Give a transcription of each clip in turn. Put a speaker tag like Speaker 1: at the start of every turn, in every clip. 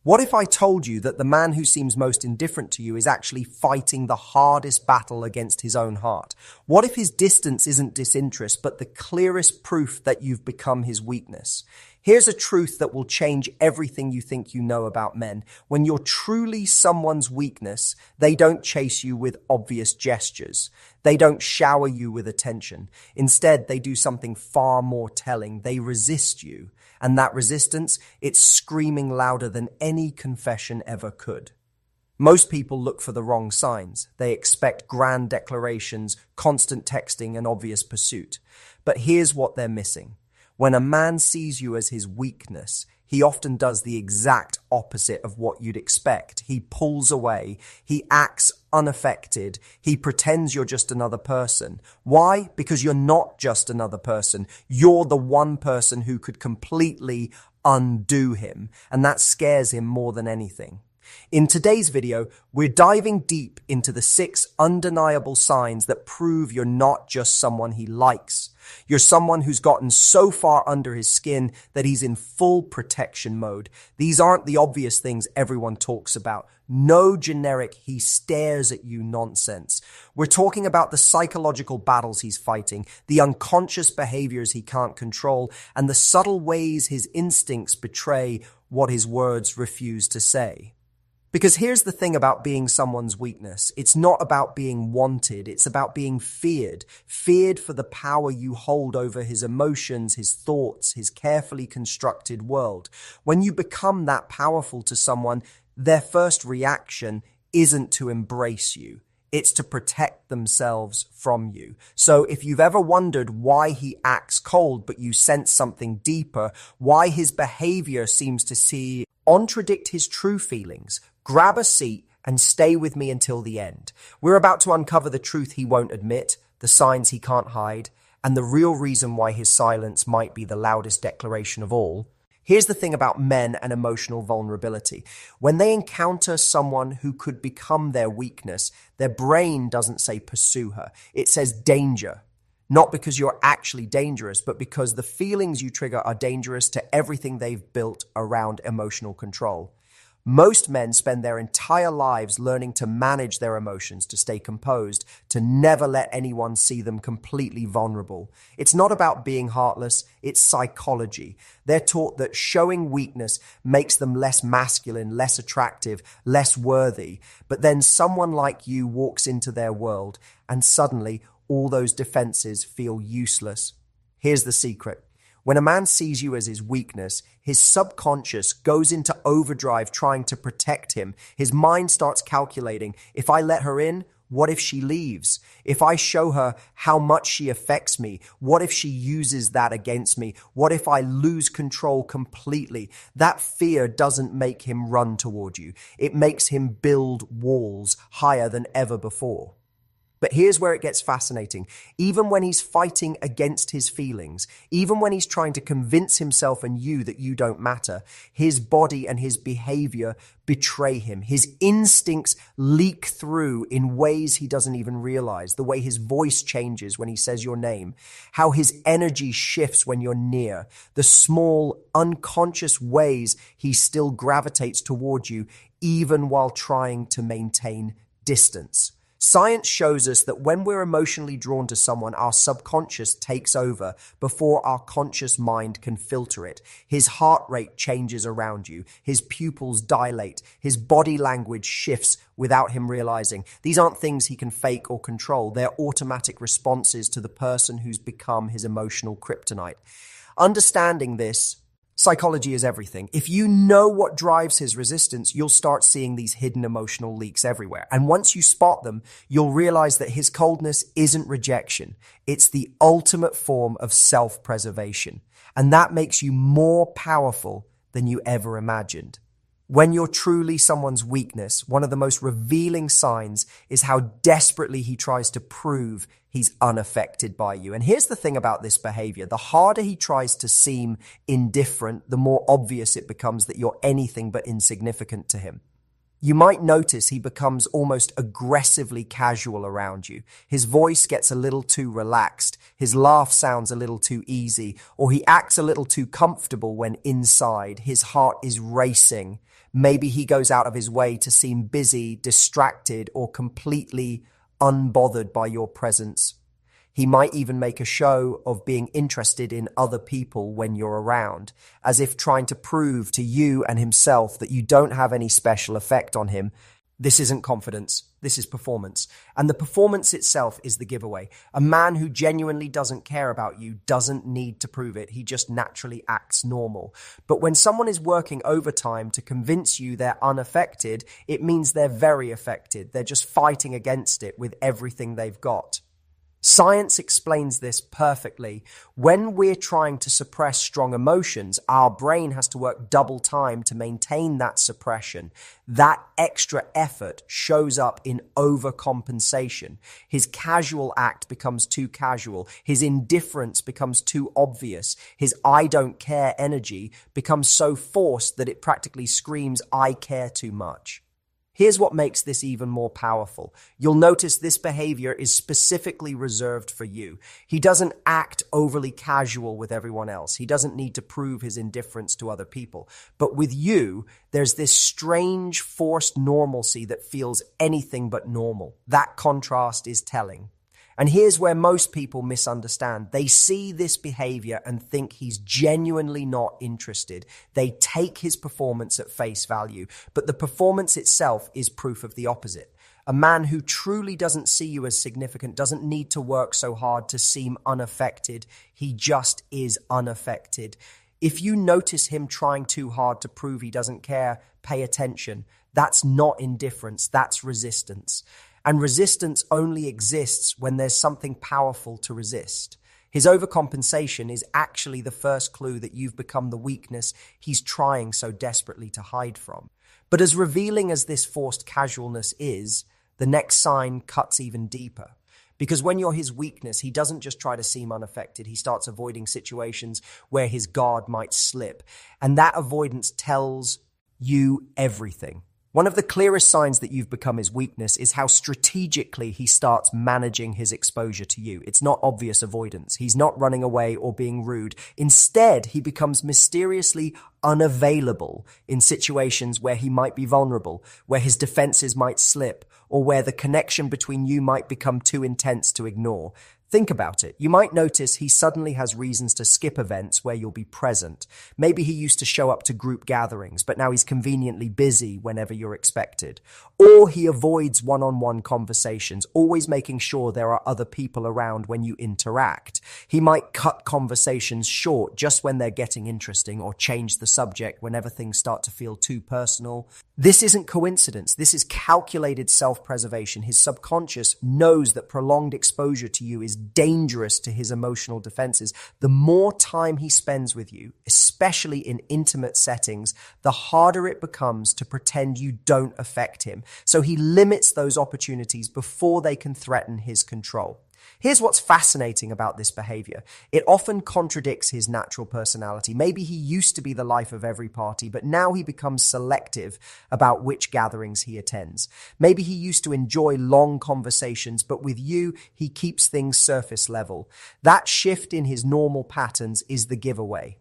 Speaker 1: What if I told you that the man who seems most indifferent to you is actually fighting the hardest battle against his own heart? What if his distance isn't disinterest, but the clearest proof that you've become his weakness? Here's a truth that will change everything you think you know about men. When you're truly someone's weakness, they don't chase you with obvious gestures. They don't shower you with attention. Instead, they do something far more telling. They resist you. And that resistance, it's screaming louder than any confession ever could. Most people look for the wrong signs. They expect grand declarations, constant texting, and obvious pursuit. But here's what they're missing. When a man sees you as his weakness, he often does the exact opposite of what you'd expect. He pulls away. He acts unaffected. He pretends you're just another person. Why? Because you're not just another person. You're the one person who could completely undo him. And that scares him more than anything. In today's video, we're diving deep into the 6 undeniable signs that prove you're not just someone he likes. You're someone who's gotten so far under his skin that he's in full protection mode. These aren't the obvious things everyone talks about. No generic "he stares at you" nonsense. We're talking about the psychological battles he's fighting, the unconscious behaviors he can't control, and the subtle ways his instincts betray what his words refuse to say. Because here's the thing about being someone's weakness. It's not about being wanted. It's about being feared. Feared for the power you hold over his emotions, his thoughts, his carefully constructed world. When you become that powerful to someone, their first reaction isn't to embrace you. It's to protect themselves from you. So if you've ever wondered why he acts cold, but you sense something deeper, why his behavior seems to contradict his true feelings, grab a seat and stay with me until the end. We're about to uncover the truth he won't admit, the signs he can't hide, and the real reason why his silence might be the loudest declaration of all. Here's the thing about men and emotional vulnerability. When they encounter someone who could become their weakness, their brain doesn't say pursue her. It says danger. Not because you're actually dangerous, but because the feelings you trigger are dangerous to everything they've built around emotional control. Most men spend their entire lives learning to manage their emotions, to stay composed, to never let anyone see them completely vulnerable. It's not about being heartless, it's psychology. They're taught that showing weakness makes them less masculine, less attractive, less worthy. But then someone like you walks into their world, and suddenly all those defenses feel useless. Here's the secret. When a man sees you as his weakness, his subconscious goes into overdrive trying to protect him. His mind starts calculating, if I let her in, what if she leaves? If I show her how much she affects me, what if she uses that against me? What if I lose control completely? That fear doesn't make him run toward you. It makes him build walls higher than ever before. But here's where it gets fascinating. Even when he's fighting against his feelings, even when he's trying to convince himself and you that you don't matter, his body and his behavior betray him. His instincts leak through in ways he doesn't even realize. The way his voice changes when he says your name, how his energy shifts when you're near, the small, unconscious ways he still gravitates toward you, even while trying to maintain distance. Science shows us that when we're emotionally drawn to someone, our subconscious takes over before our conscious mind can filter it. His heart rate changes around you. His pupils dilate. His body language shifts without him realizing. These aren't things he can fake or control. They're automatic responses to the person who's become his emotional kryptonite. Understanding this, psychology is everything. If you know what drives his resistance, you'll start seeing these hidden emotional leaks everywhere. And once you spot them, you'll realize that his coldness isn't rejection. It's the ultimate form of self-preservation. And that makes you more powerful than you ever imagined. When you're truly someone's weakness, one of the most revealing signs is how desperately he tries to prove he's unaffected by you. And here's the thing about this behavior. The harder he tries to seem indifferent, the more obvious it becomes that you're anything but insignificant to him. You might notice he becomes almost aggressively casual around you. His voice gets a little too relaxed. His laugh sounds a little too easy, or he acts a little too comfortable when inside his heart is racing. Maybe he goes out of his way to seem busy, distracted, or completely unbothered by your presence. He might even make a show of being interested in other people when you're around, as if trying to prove to you and himself that you don't have any special effect on him. This isn't confidence, this is performance. And the performance itself is the giveaway. A man who genuinely doesn't care about you doesn't need to prove it, he just naturally acts normal. But when someone is working overtime to convince you they're unaffected, it means they're very affected. They're just fighting against it with everything they've got. Science explains this perfectly. When we're trying to suppress strong emotions, our brain has to work double time to maintain that suppression. That extra effort shows up in overcompensation. His casual act becomes too casual. His indifference becomes too obvious. His I don't care energy becomes so forced that it practically screams, I care too much. Here's what makes this even more powerful. You'll notice this behavior is specifically reserved for you. He doesn't act overly casual with everyone else. He doesn't need to prove his indifference to other people. But with you, there's this strange forced normalcy that feels anything but normal. That contrast is telling. And here's where most people misunderstand. They see this behavior and think he's genuinely not interested. They take his performance at face value, but the performance itself is proof of the opposite. A man who truly doesn't see you as significant doesn't need to work so hard to seem unaffected. He just is unaffected. If you notice him trying too hard to prove he doesn't care, pay attention. That's not indifference, that's resistance. And resistance only exists when there's something powerful to resist. His overcompensation is actually the first clue that you've become the weakness he's trying so desperately to hide from. But as revealing as this forced casualness is, the next sign cuts even deeper. Because when you're his weakness, he doesn't just try to seem unaffected. He starts avoiding situations where his guard might slip. And that avoidance tells you everything. One of the clearest signs that you've become his weakness is how strategically he starts managing his exposure to you. It's not obvious avoidance. He's not running away or being rude. Instead, he becomes mysteriously unavailable in situations where he might be vulnerable, where his defenses might slip, or where the connection between you might become too intense to ignore. Think about it. You might notice he suddenly has reasons to skip events where you'll be present. Maybe he used to show up to group gatherings, but now he's conveniently busy whenever you're expected. Or he avoids one-on-one conversations, always making sure there are other people around when you interact. He might cut conversations short just when they're getting interesting, or change the subject whenever things start to feel too personal. This isn't coincidence. This is calculated self-preservation. His subconscious knows that prolonged exposure to you is dangerous to his emotional defenses. The more time he spends with you, especially in intimate settings, the harder it becomes to pretend you don't affect him. So he limits those opportunities before they can threaten his control. Here's what's fascinating about this behavior. It often contradicts his natural personality. Maybe he used to be the life of every party, but now he becomes selective about which gatherings he attends. Maybe he used to enjoy long conversations, but with you, he keeps things surface level. That shift in his normal patterns is the giveaway.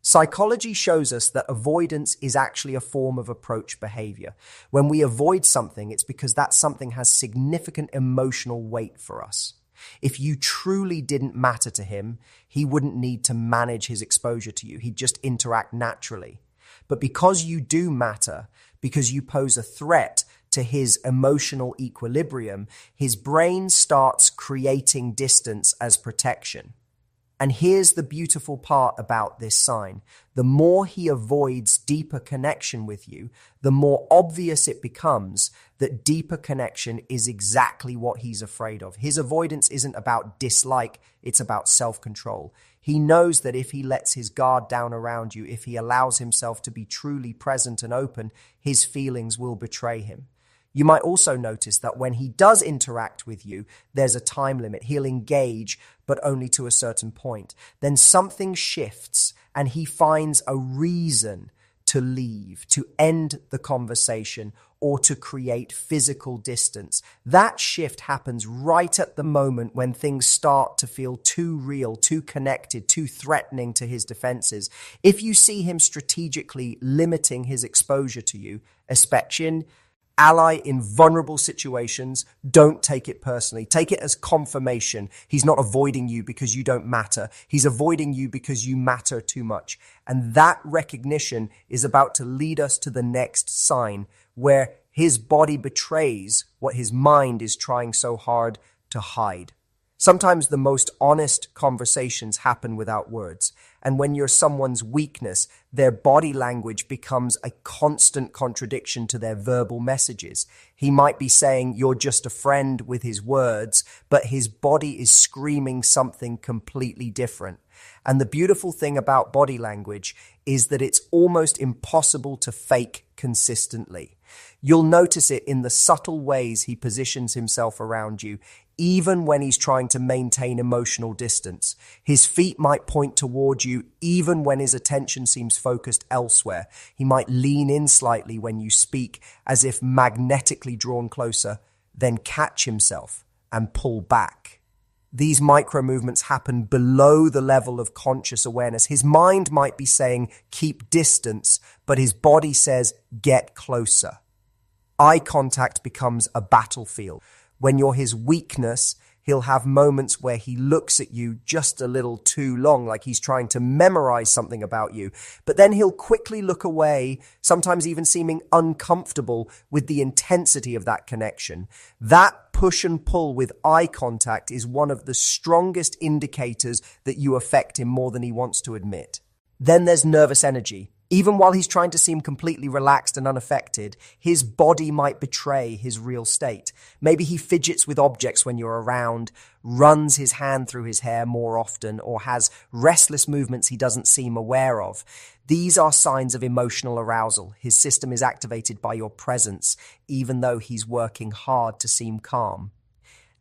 Speaker 1: Psychology shows us that avoidance is actually a form of approach behavior. When we avoid something, it's because that something has significant emotional weight for us. If you truly didn't matter to him, he wouldn't need to manage his exposure to you. He'd just interact naturally. But because you do matter, because you pose a threat to his emotional equilibrium, his brain starts creating distance as protection. And here's the beautiful part about this sign. The more he avoids deeper connection with you, the more obvious it becomes that deeper connection is exactly what he's afraid of. His avoidance isn't about dislike, it's about self-control. He knows that if he lets his guard down around you, if he allows himself to be truly present and open, his feelings will betray him. You might also notice that when he does interact with you, there's a time limit. He'll engage, but only to a certain point. Then something shifts and he finds a reason to leave, to end the conversation, or to create physical distance. That shift happens right at the moment when things start to feel too real, too connected, too threatening to his defenses. If you see him strategically limiting his exposure to you, especially ally in vulnerable situations, don't take it personally. Take it as confirmation. He's not avoiding you because you don't matter. He's avoiding you because you matter too much. And that recognition is about to lead us to the next sign, where his body betrays what his mind is trying so hard to hide. Sometimes the most honest conversations happen without words. And when you're someone's weakness, their body language becomes a constant contradiction to their verbal messages. He might be saying you're just a friend with his words, but his body is screaming something completely different. And the beautiful thing about body language is that it's almost impossible to fake consistently. You'll notice it in the subtle ways he positions himself around you, even when he's trying to maintain emotional distance. His feet might point toward you even when his attention seems focused elsewhere. He might lean in slightly when you speak, as if magnetically drawn closer, then catch himself and pull back. These micro movements happen below the level of conscious awareness. His mind might be saying, keep distance, but his body says, get closer. Eye contact becomes a battlefield. When you're his weakness, he'll have moments where he looks at you just a little too long, like he's trying to memorize something about you. But then he'll quickly look away, sometimes even seeming uncomfortable with the intensity of that connection. That push and pull with eye contact is one of the strongest indicators that you affect him more than he wants to admit. Then there's nervous energy. Even while he's trying to seem completely relaxed and unaffected, his body might betray his real state. Maybe he fidgets with objects when you're around, runs his hand through his hair more often, or has restless movements he doesn't seem aware of. These are signs of emotional arousal. His system is activated by your presence, even though he's working hard to seem calm.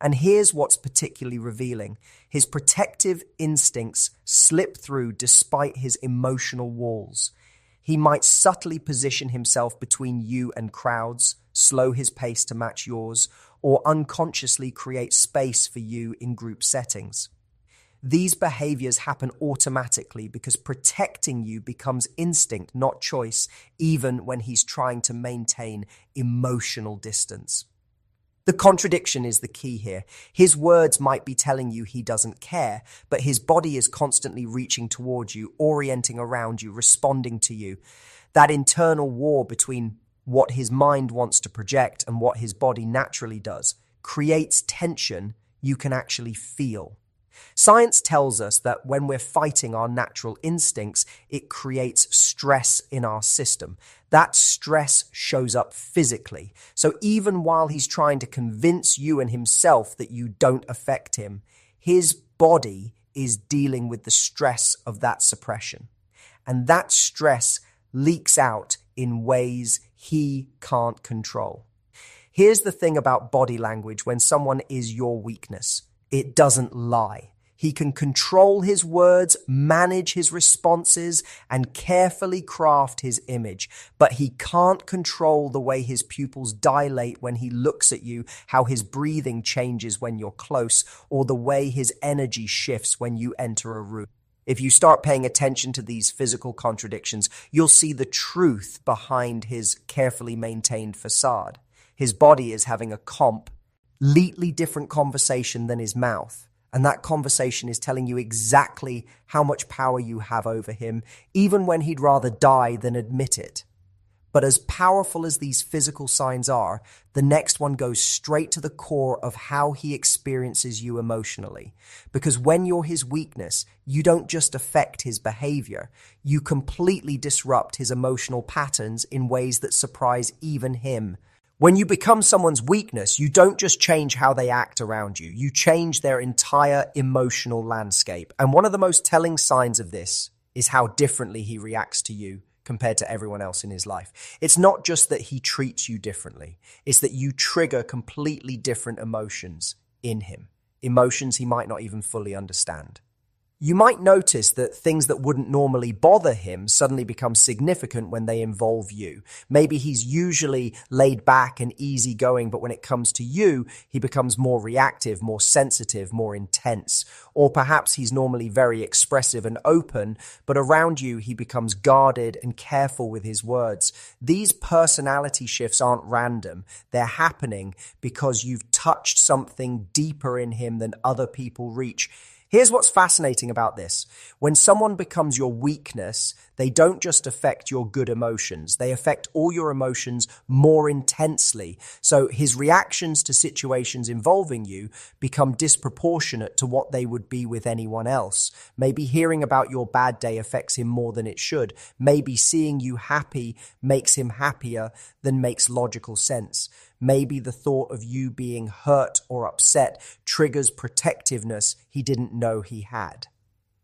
Speaker 1: And here's what's particularly revealing. His protective instincts slip through despite his emotional walls. He might subtly position himself between you and crowds, slow his pace to match yours, or unconsciously create space for you in group settings. These behaviors happen automatically because protecting you becomes instinct, not choice, even when he's trying to maintain emotional distance. The contradiction is the key here. His words might be telling you he doesn't care, but his body is constantly reaching towards you, orienting around you, responding to you. That internal war between what his mind wants to project and what his body naturally does creates tension you can actually feel. Science tells us that when we're fighting our natural instincts, it creates stress in our system. That stress shows up physically. So even while he's trying to convince you and himself that you don't affect him, his body is dealing with the stress of that suppression. And that stress leaks out in ways he can't control. Here's the thing about body language when someone is your weakness. It doesn't lie. He can control his words, manage his responses, and carefully craft his image. But he can't control the way his pupils dilate when he looks at you, how his breathing changes when you're close, or the way his energy shifts when you enter a room. If you start paying attention to these physical contradictions, you'll see the truth behind his carefully maintained facade. His body is having a completely different conversation than his mouth. And that conversation is telling you exactly how much power you have over him, even when he'd rather die than admit it. But as powerful as these physical signs are, the next one goes straight to the core of how he experiences you emotionally. Because when you're his weakness, you don't just affect his behavior, you completely disrupt his emotional patterns in ways that surprise even him. When you become someone's weakness, you don't just change how they act around you. You change their entire emotional landscape. And one of the most telling signs of this is how differently he reacts to you compared to everyone else in his life. It's not just that he treats you differently. It's that you trigger completely different emotions in him. Emotions he might not even fully understand. You might notice that things that wouldn't normally bother him suddenly become significant when they involve you. Maybe he's usually laid back and easygoing, but when it comes to you, he becomes more reactive, more sensitive, more intense. Or perhaps he's normally very expressive and open, but around you, he becomes guarded and careful with his words. These personality shifts aren't random. They're happening because you've touched something deeper in him than other people reach. Here's what's fascinating about this. When someone becomes your weakness, they don't just affect your good emotions. They affect all your emotions more intensely. So his reactions to situations involving you become disproportionate to what they would be with anyone else. Maybe hearing about your bad day affects him more than it should. Maybe seeing you happy makes him happier than makes logical sense. Maybe the thought of you being hurt or upset triggers protectiveness he didn't know he had.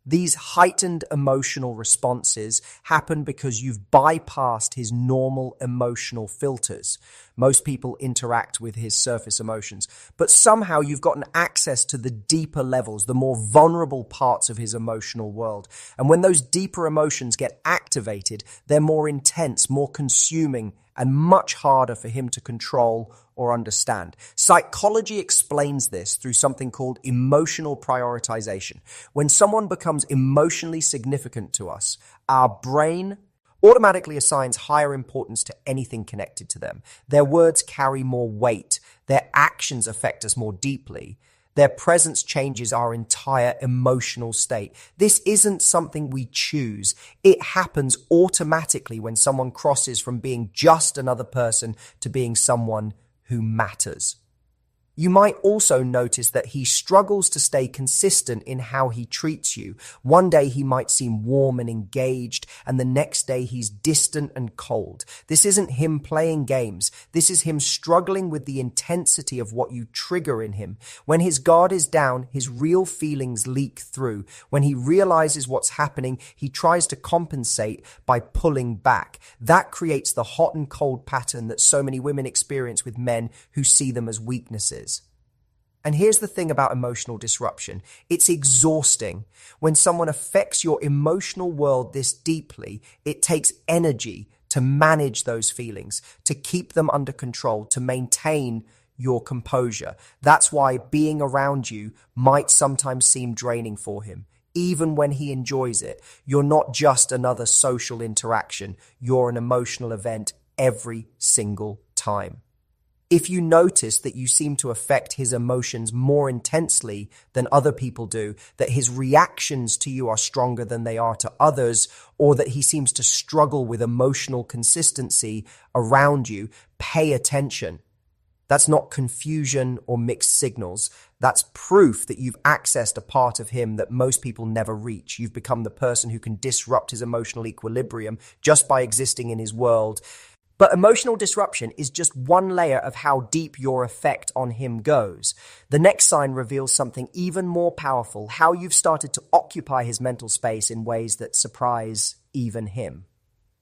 Speaker 1: These heightened emotional responses happen because you've bypassed his normal emotional filters. Most people interact with his surface emotions, but somehow you've gotten access to the deeper levels, the more vulnerable parts of his emotional world. And when those deeper emotions get activated, they're more intense, more consuming, and much harder for him to control or understand. Psychology explains this through something called emotional prioritization. When someone becomes emotionally significant to us, our brain automatically assigns higher importance to anything connected to them. Their words carry more weight. Their actions affect us more deeply. Their presence changes our entire emotional state. This isn't something we choose. It happens automatically when someone crosses from being just another person to being someone who matters. You might also notice that he struggles to stay consistent in how he treats you. One day he might seem warm and engaged, and the next day he's distant and cold. This isn't him playing games. This is him struggling with the intensity of what you trigger in him. When his guard is down, his real feelings leak through. When he realizes what's happening, he tries to compensate by pulling back. That creates the hot and cold pattern that so many women experience with men who see them as weaknesses. And here's the thing about emotional disruption. It's exhausting. When someone affects your emotional world this deeply, it takes energy to manage those feelings, to keep them under control, to maintain your composure. That's why being around you might sometimes seem draining for him. Even when he enjoys it, you're not just another social interaction. You're an emotional event every single time. If you notice that you seem to affect his emotions more intensely than other people do, that his reactions to you are stronger than they are to others, or that he seems to struggle with emotional consistency around you, pay attention. That's not confusion or mixed signals. That's proof that you've accessed a part of him that most people never reach. You've become the person who can disrupt his emotional equilibrium just by existing in his world. But emotional disruption is just one layer of how deep your effect on him goes. The next sign reveals something even more powerful, how you've started to occupy his mental space in ways that surprise even him.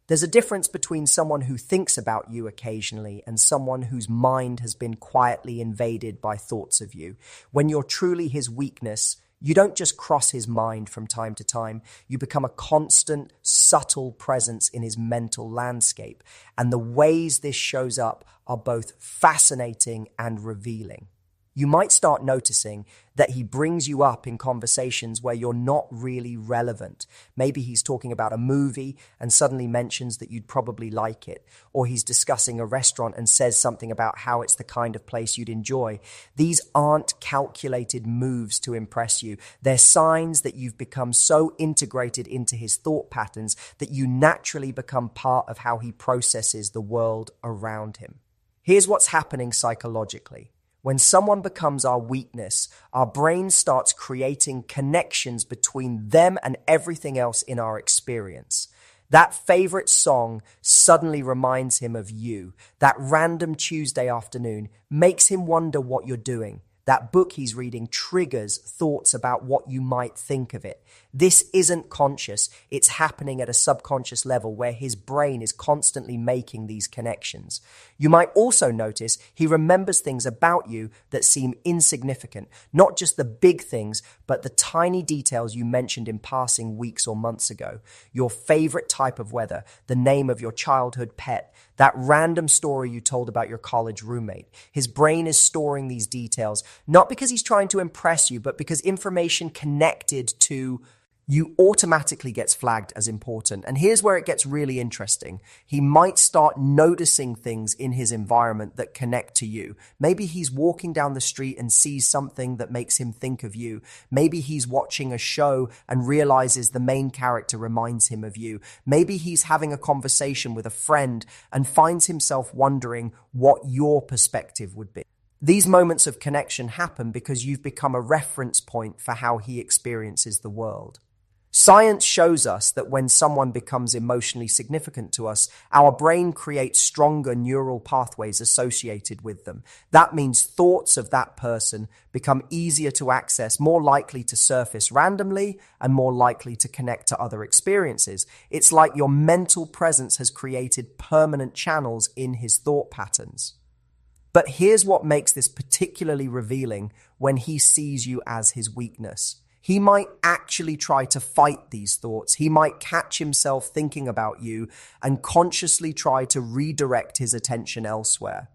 Speaker 1: There's a difference between someone who thinks about you occasionally and someone whose mind has been quietly invaded by thoughts of you. When you're truly his weakness, you don't just cross his mind from time to time. You become a constant, subtle presence in his mental landscape. And the ways this shows up are both fascinating and revealing. You might start noticing that he brings you up in conversations where you're not really relevant. Maybe he's talking about a movie and suddenly mentions that you'd probably like it. Or he's discussing a restaurant and says something about how it's the kind of place you'd enjoy. These aren't calculated moves to impress you. They're signs that you've become so integrated into his thought patterns that you naturally become part of how he processes the world around him. Here's what's happening psychologically. When someone becomes our weakness, our brain starts creating connections between them and everything else in our experience. That favorite song suddenly reminds him of you. That random Tuesday afternoon makes him wonder what you're doing. That book he's reading triggers thoughts about what you might think of it. This isn't conscious. It's happening at a subconscious level where his brain is constantly making these connections. You might also notice he remembers things about you that seem insignificant, not just the big things, but the tiny details you mentioned in passing weeks or months ago. Your favorite type of weather, the name of your childhood pet, that random story you told about your college roommate. His brain is storing these details, not because he's trying to impress you, but because information connected to you automatically gets flagged as important. And here's where it gets really interesting. He might start noticing things in his environment that connect to you. Maybe he's walking down the street and sees something that makes him think of you. Maybe he's watching a show and realizes the main character reminds him of you. Maybe he's having a conversation with a friend and finds himself wondering what your perspective would be. These moments of connection happen because you've become a reference point for how he experiences the world. Science shows us that when someone becomes emotionally significant to us, our brain creates stronger neural pathways associated with them. That means thoughts of that person become easier to access, more likely to surface randomly, and more likely to connect to other experiences. It's like your mental presence has created permanent channels in his thought patterns. But here's what makes this particularly revealing when he sees you as his weakness. He might actually try to fight these thoughts. He might catch himself thinking about you and consciously try to redirect his attention elsewhere.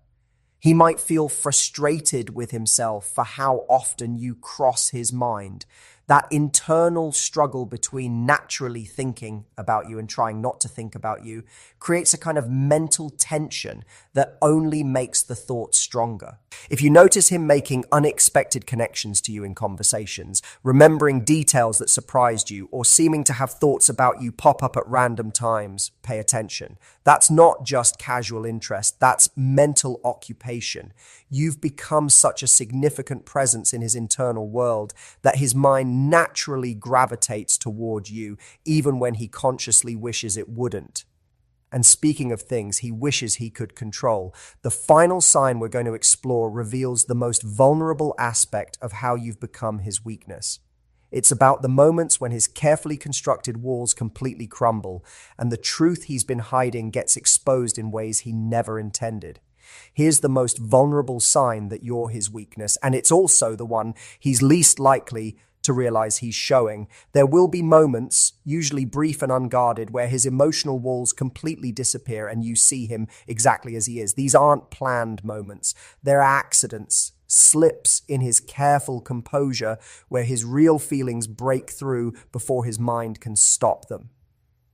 Speaker 1: He might feel frustrated with himself for how often you cross his mind. That internal struggle between naturally thinking about you and trying not to think about you creates a kind of mental tension that only makes the thought stronger. If you notice him making unexpected connections to you in conversations, remembering details that surprised you, or seeming to have thoughts about you pop up at random times, pay attention. That's not just casual interest, that's mental occupation. You've become such a significant presence in his internal world that his mind naturally gravitates toward you, even when he consciously wishes it wouldn't. And speaking of things he wishes he could control, the final sign we're going to explore reveals the most vulnerable aspect of how you've become his weakness. It's about the moments when his carefully constructed walls completely crumble and the truth he's been hiding gets exposed in ways he never intended. Here's the most vulnerable sign that you're his weakness, and it's also the one he's least likely to realize he's showing. There will be moments, usually brief and unguarded, where his emotional walls completely disappear and you see him exactly as he is. These aren't planned moments. They're accidents, slips in his careful composure where his real feelings break through before his mind can stop them.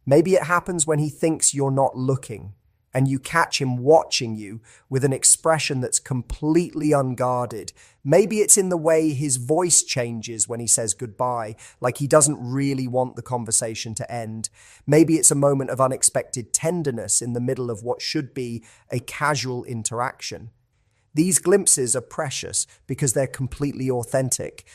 Speaker 1: Maybe it happens when he thinks you're not looking, and you catch him watching you with an expression that's completely unguarded. Maybe it's in the way his voice changes when he says goodbye, like he doesn't really want the conversation to end. Maybe it's a moment of unexpected tenderness in the middle of what should be a casual interaction. These glimpses are precious because they're completely authentic.